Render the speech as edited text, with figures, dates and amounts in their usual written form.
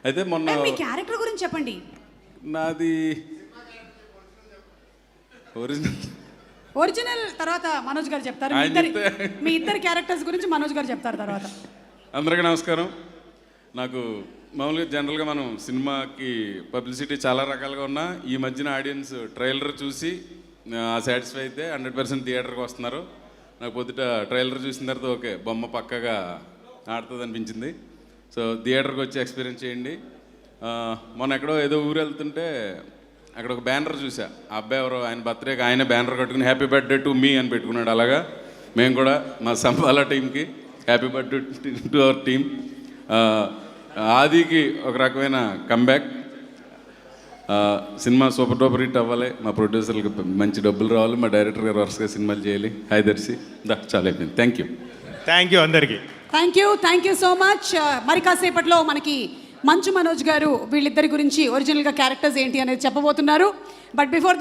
అయితే మొన్న మీ క్యారెక్టర్ గురించి చెప్పండి. నాది ఒరిజినల్ తర్వాత మనోజ్ గారు చెప్తారు. మీ ఇద్దరి క్యారెక్టర్స్ గురించి మనోజ్ గారు చెప్తారు తర్వాత. అందరికీ నమస్కారం. నాకు మామూలుగా జనరల్గా మనం సినిమాకి పబ్లిసిటీ చాలా రకాలుగా ఉన్నా ఈ మధ్యన ఆడియన్స్ ట్రైలర్ చూసి సాటిస్ఫై అయితే 100% థియేటర్కి వస్తున్నారు. నాకు పొద్దుట ట్రైలర్ చూసిన తర్వాత ఓకే బొమ్మ పక్కగా ఆడుతుంది అనిపించింది. సో థియేటర్కి వచ్చి ఎక్స్పీరియన్స్ చేయండి. మొన్న ఎక్కడో ఏదో ఊరు వెళ్తుంటే అక్కడ ఒక బ్యానర్ చూసా. ఆ అబ్బాయి ఎవరో ఆయన బర్త్డేకి ఆయన బ్యానర్ కట్టుకుని హ్యాపీ బర్త్డే టు మీ అని పెట్టుకున్నాడు. అలాగా మేము కూడా మా సంబాల టీంకి happy birthday to our team. ఆదికి ఒక రకమైన comeback. Cinema super duper hit అవ్వాలి, మా ప్రొడ్యూసర్లకు మంచి డబ్బులు రావాలి, మా డైరెక్టర్ గారు వరుసగా సినిమాలు చేయాలి. హాయ్ దర్శి చాలా అయిపోయింది. థ్యాంక్ యూ అందరికీ. Thank you so much. మరి కాసేపట్లో మనకి మంచు మనోజ్ గారు వీళ్ళిద్దరి గురించి ఒరిజినల్గా క్యారెక్టర్స్ ఏంటి అనేది చెప్పబోతున్నారు. But before that